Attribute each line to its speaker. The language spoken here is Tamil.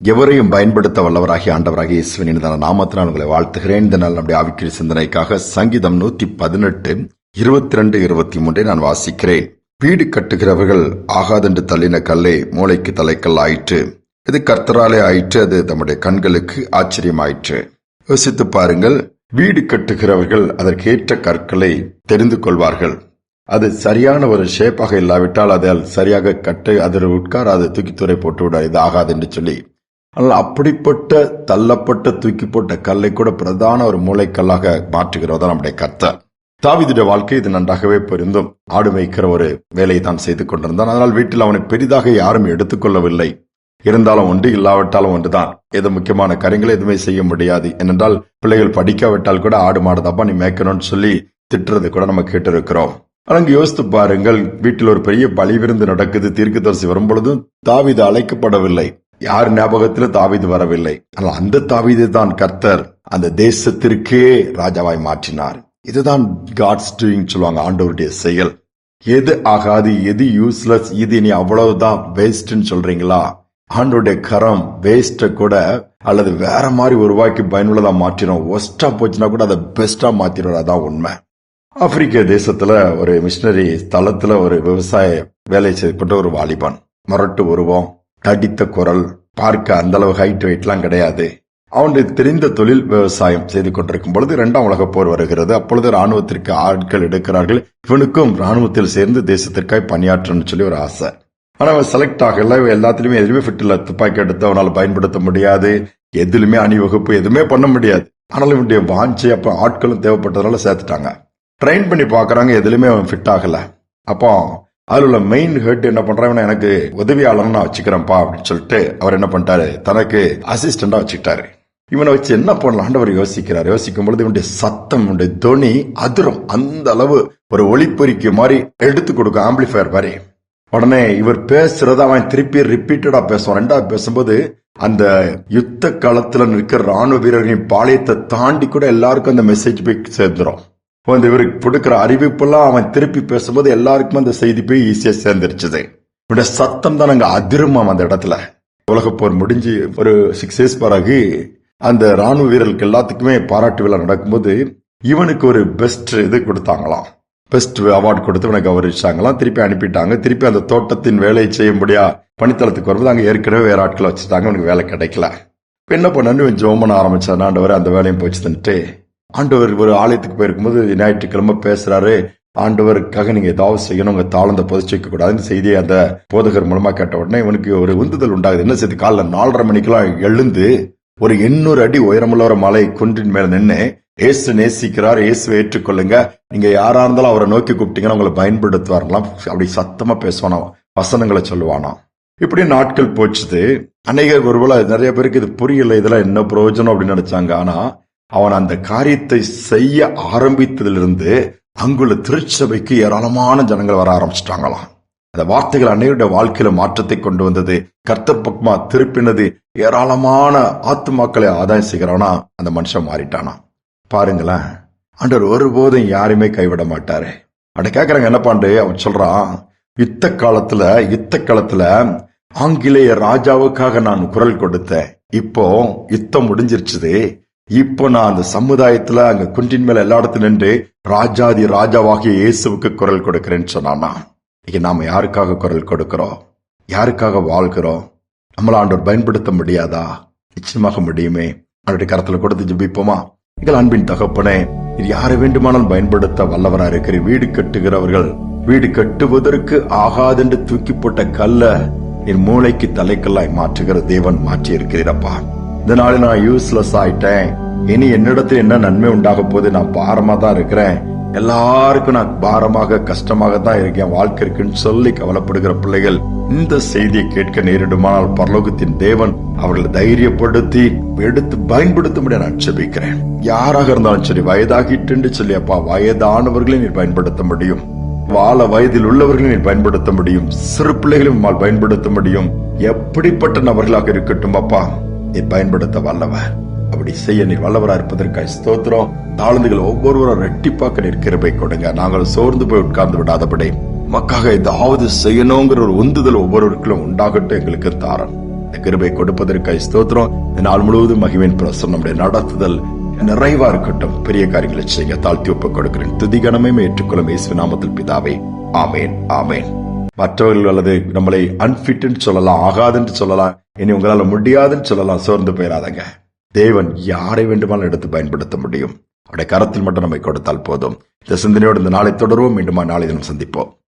Speaker 1: எவரையும் பயன்படுத்த வல்லவராகிய ஆண்டவராகிய இயேசுவின் நாமத்தினால் உங்களை வாழ்த்துகிறேன். இந்த நாள் நம்முடைய ஆவிக்குரிய சிந்தனைக்காக சங்கீதம் 118 22 23 நான் வாசிக்கிறேன். வீடு கட்டுகிறவர்கள் ஆகாதென்று தள்ளின கல்லே மூளைக்கு தலைக்கல் ஆயிற்று. இது கர்த்தராலே ஆயிற்று, அது தம்முடைய கண்களுக்கு ஆச்சரியமாயிற்று. யோசித்து பாருங்கள். வீடு கட்டுகிறவர்கள் அதற்கேற்ற கற்களை தெரிந்து கொள்வார்கள். அது சரியான ஒரு ஷேப்பாக இல்லாவிட்டால் அதில் சரியாக கட்டு அதில் உட்காராது, தூக்கி துறை போட்டு விட இது ஆகாது என்று சொல்லி. ஆனால் அப்படிப்பட்ட தள்ளப்பட்ட தூக்கி போட்ட கல்லை கூட பிரதான ஒரு மூளைக்கல்லாக மாற்றுகிறதா நம்முடைய கர்த்தர். தாவீதுடைய வாழ்க்கை இது நன்றாகவே பொருந்தும். ஆடு மேய்க்கிற ஒரு வேலையை தான் செய்து கொண்டிருந்தான். அதனால் வீட்டில் அவனை பெரிதாக யாரும் எடுத்துக்கொள்ளவில்லை. இருந்தாலும் ஒன்று, இல்லாவிட்டாலும் ஒன்றுதான். ஏதோ முக்கியமான காரியங்களை எதுவுமே செய்ய முடியாது. ஏனென்றால் பிள்ளைகள் படிக்காவிட்டால் கூட ஆடு மாடுதாப்பா நீ மேய்க்கணும்னு சொல்லி திட்டுறது கூட நம்ம கேட்டு இருக்கிறோம். ஆனால் யோசித்து பாருங்கள், வீட்டில் ஒரு பெரிய பலி விருந்து நடக்குது, தீர்க்கதரிசி வரும் பொழுதும் தாவீது அழைக்கப்படவில்லை. யார் ஞாபகத்தில் தாவீது வரவில்லை. ஆனால் அந்த தாவீது தான் கர்த்தர் அந்த தேசத்திற்கே ராஜாவாய் மாற்றினார். இதுதான் காட்ஸ் டூயிங் சொல்லுவாங்க, ஆண்டவருடைய செயல். எது ஆகாது, எது யூஸ்லெஸ், இது நீ அவ்வளவுதான் வேஸ்ட்ன்னு சொல்றீங்களா? ஆண்டோடைய கரம் வேஸ்ட கூட அல்லது வேற மாதிரி உருவாக்கி பயனுள்ளதா மாற்றினோம். ஒஸ்டா போச்சுன்னா கூட அதை பெஸ்டா மாத்திரும். அதான் உண்மை. ஆப்பிரிக்க தேசத்துல ஒரு மிஷினரி ஸ்தலத்துல ஒரு விவசாய வேலை செய்யப்பட்ட ஒரு வாலிபான், மொரட்டு உருவம், தடித்த குரல், பார்க்க அந்த அளவு ஹைட் வெயிட் எல்லாம் கிடையாது. அவனுடைய தெரிந்த தொழில் விவசாயம் செய்து கொண்டிருக்கும் பொழுது 2ஆம் உலகப் போர் வருகிறது. அப்பொழுது ராணுவத்திற்கு ஆட்கள் எடுக்கிறார்கள். இவனுக்கும் ராணுவத்தில் சேர்ந்து தேசத்திற்காக பணியாற்றணும்னு சொல்லி ஒரு ஆசை. ஆனா அவன் செலக்ட் ஆகல. எல்லாத்திலுமே எதுவுமே ஃபிட் இல்ல. துப்பாக்கி எடுத்து அவனால் பயன்படுத்த முடியாது. எதுலுமே அணிவகுப்பு எதுவுமே பண்ண முடியாது. ஆனாலும் இவனுடைய வாஞ்சை, அப்ப ஆட்களும் தேவைப்பட்டதுனால சேர்த்துட்டாங்க. ட்ரெயின் பண்ணி பாக்குறாங்க, எதுலுமே அவன் ஃபிட் ஆகல. அப்போ அதுல உள்ள மெயின் ஹெட் என்ன பண்றாங்க, எனக்கு உதவியாளர் நான் வச்சுக்கிறேன்ப்பா அப்படின்னு சொல்லிட்டு அவர் என்ன பண்ணிட்டாரு, தனக்கு அசிஸ்டண்டா வச்சுக்கிட்டாரு. இவனை வச்சு என்ன பண்ணலாம் ஆண்டவர் யோசிக்கிறார். யோசிக்கும் பொழுது இவனுடைய சத்தம், இவனுடைய தொனி அதிரும். அந்த அளவு ஒரு ஒளிப்பொறிக்கு மாதிரி எடுத்து கொடுக்கும், ஆம்பிளிஃபயர் மாதிரி. உடனே இவர் பேசுறத அவன் திருப்பி ரிப்பீட்டடா பேசுவான். 2வது பேசும்போது அந்த யுத்த காலத்துல நிற்கிற ராணுவ வீரர்களின் பாளையத்தை தாண்டி கூட எல்லாருக்கும் அந்த மெசேஜ் போய் சேர்ந்துரும். இவருக்கு கொடுக்கிற அறிவிப்பெல்லாம் அவன் திருப்பி பேசும்போது எல்லாருக்கும் அந்த செய்தி போய் ஈஸியா சேர்ந்துருச்சுது. இவனுடைய சத்தம் தான் அங்க அதிருமாம் அந்த இடத்துல. உலகப்போர் முடிஞ்சு ஒரு 6 years பிறகு அந்த ராணுவ வீரர்களுக்கு எல்லாத்துக்குமே பாராட்டு விழா நடக்கும்போது இவனுக்கு ஒரு பெஸ்ட் இது கொடுத்தாங்களாம். பெஸ்ட் அவார்டு கொடுத்து இவனை கௌரவிச்சாங்களாம். திருப்பி அனுப்பிட்டாங்க. திருப்பி அந்த தோட்டத்தின் வேலையை செய்ய முடியா பணித்தளத்துக்கு வரும்போது அங்க ஏற்கனவே வேற ஆட்களை வச்சுட்டாங்க. அவனுக்கு வேலை கிடைக்கல. என்ன பண்ணு ஜெபம் பண்ண ஆரம்பிச்சான். ஆண்டவர் அந்த வேலையும் போச்சுன்னுட்டு ஆண்டவர் ஒரு ஆலயத்துக்கு போயிருக்கும்போது ஞாயிற்றுக்கிழமை பேசுறாரு. ஆண்டவருக்காக நீங்க ஏதாவது செய்யணும், உங்க தாளந்த புதைச்சு வைக்க கூடாதுன்னு செய்தியை அந்த போதகர் மூலமா கேட்ட உடனே இவனுக்கு ஒரு உந்துதல் உண்டாகுது. என்ன செய்து காலைல 4:30 மணிக்கெல்லாம் எழுந்து ஒரு 800 அடி உயரமுள்ள ஒரு மலை குன்றின் மேல நின்று ஏசு நேசிக்கிறார், இயேசுவை ஏற்றுக்கொள்ளுங்க, நீங்க யாரா இருந்தாலும் அவரை நோக்கி கூப்பிட்டீங்கன்னா உங்களை பயன்படுத்துவார்களாம். அப்படி சத்தமா பேசுவானா, வசனங்களை சொல்லுவானா. இப்படி நாட்கள் போச்சுது. அநேகர் ஒருவேளை நிறைய பேருக்கு இது புரியல, இதெல்லாம் என்ன பிரயோஜனம் அப்படின்னு நினைச்சாங்க. ஆனா அவன் அந்த காரியத்தை செய்ய ஆரம்பித்ததிலிருந்து அங்குள்ள திருச்சபைக்கு ஏராளமான ஜனங்கள் வர ஆரம்பிச்சிட்டாங்களாம். அந்த வார்த்தைகள் அநேகருடைய வாழ்க்கையில மாற்றத்தை கொண்டு வந்தது. கர்த்தர் பக்கமா திருப்பினது. ஏராளமான ஆத்துமாக்களை ஆதாயம் செய்கிறானா அந்த மனுஷன் மாறிட்டானா. பாருங்களேன், ஆண்டவர் ஒருபோதும் யாருமே கைவிட மாட்டாரு. அப்படி கேக்குறாங்க என்ன பாண்டு. அவன் சொல்றான், யுத்த காலத்துல ஆங்கிலேய ராஜாவுக்காக நான் குரல் கொடுத்தேன். இப்போ யுத்தம் முடிஞ்சிருச்சுது. இப்போ நான் அந்த சமுதாயத்துல அங்க குன்றின் மேல எல்லா இடத்துல நின்று ராஜாதி ராஜாவாகிய இயேசுவுக்கு குரல் கொடுக்கிறேன்னு சொன்னானா. இங்க நாம யாருக்காக குரல் கொடுக்கிறோம்? யாருக்காக வாழ்கிறோம்? நம்மள ஆண்டவர் பயன்படுத்த முடியாதா? நிச்சயமாக முடியுமே. அவருடைய கரத்துல கொடுத்து ஜெபிப்போமா? எங்கள் அன்பின் தகப்பனே, இது யாரை வேண்டுமானாலும் பயன்படுத்த வல்லவரா இருக்கிற. வீடு கட்டுகிறவர்கள் வீடு கட்டுவதற்கு ஆகாதென்று தூக்கி போட்ட கல்ல என் மூளைக்கு தலைக்கல்லாய் மாற்றுகிற தேவன் மாற்றி இருக்கிறீரப்பா. இந்த நாள் நான் யூஸ்லெஸ் ஆயிட்டேன். இனி என்னிடத்தில் என்ன நன்மை உண்டாக போது? நான் பாரமா தான் இருக்கிறேன். எல்லாருக்கும் நான் பாரமாக கஷ்டமாக தான் இருக்கேன். வாழ்க்கை இருக்குன்னு சொல்லி கவலைப்படுகிற பிள்ளைகள் இந்த செய்தியை கேட்க நேரிடுமானால் பரலோகத்தின் தேவன் அவர்களை தைரியப்படுத்தி எடுத்து பயன்படுத்த நான் ஜெபிக்கிறேன். யாராக இருந்தாலும் சரி, வயதாகிட்டு சொல்லி அப்பா, வயதானவர்களையும் நீர் பயன்படுத்த முடியும். வாழ வயதில் உள்ளவர்களையும் நீர் பயன்படுத்த முடியும். சிறு பிள்ளைகளையும் பயன்படுத்த முடியும். எப்படிப்பட்ட நபர்களாக இருக்கட்டும் அப்பா, நீர் பயன்படுத்த வல்லவர். அப்படி செய்ய நீர் வல்லவரா இருப்பதற்காக ஸ்தோத்திரம். தாழ்ந்துகள் ஒவ்வொருவரும் ரெட்டிப்பாக்க நீர் கிருபை கொடுங்க. நாங்கள் சோர்ந்து போய் உட்கார்ந்து விடாதபடி மக்காக ஏதாவது செய்யணுங்கிற ஒரு உந்துதல் ஒவ்வொருவருக்கும் உண்டாகட்டும். எங்களுக்கு தாரம். இந்த கிருபை கொடுப்பதற்காக ஸ்தோத்திரம். இந்த நாள் முழுவதும் மகிமையின் பிரசனம் நம்முடைய நடத்துதல் நிறைவா இருக்கட்டும். பெரிய காரியங்களை செய்ய தாழ்த்தி ஒப்புக் கொடுக்கிறேன். துதிகணமே ஏற்றுக்கொள்ளும் இயேசு நாமத்தில் பிதாவே, ஆமேன், ஆமேன். மற்றவர்கள் அல்லது நம்மளை அன்பிட்னு சொல்லலாம், ஆகாதுன்னு சொல்லலாம், இனி உங்களால முடியாதுன்னு சொல்லலாம். சோர்ந்து போயிடாதங்க. தேவன் யாரை வேண்டுமானாலும் எடுத்து பயன்படுத்த முடியும். அவருடைய கரத்தில் மட்டும் நம்மை கொடுத்தால் போதும். இந்த சிந்தனையோடு இந்த நாளை தொடருவோம். மீண்டும் நாளை தினம் சந்திப்போம்.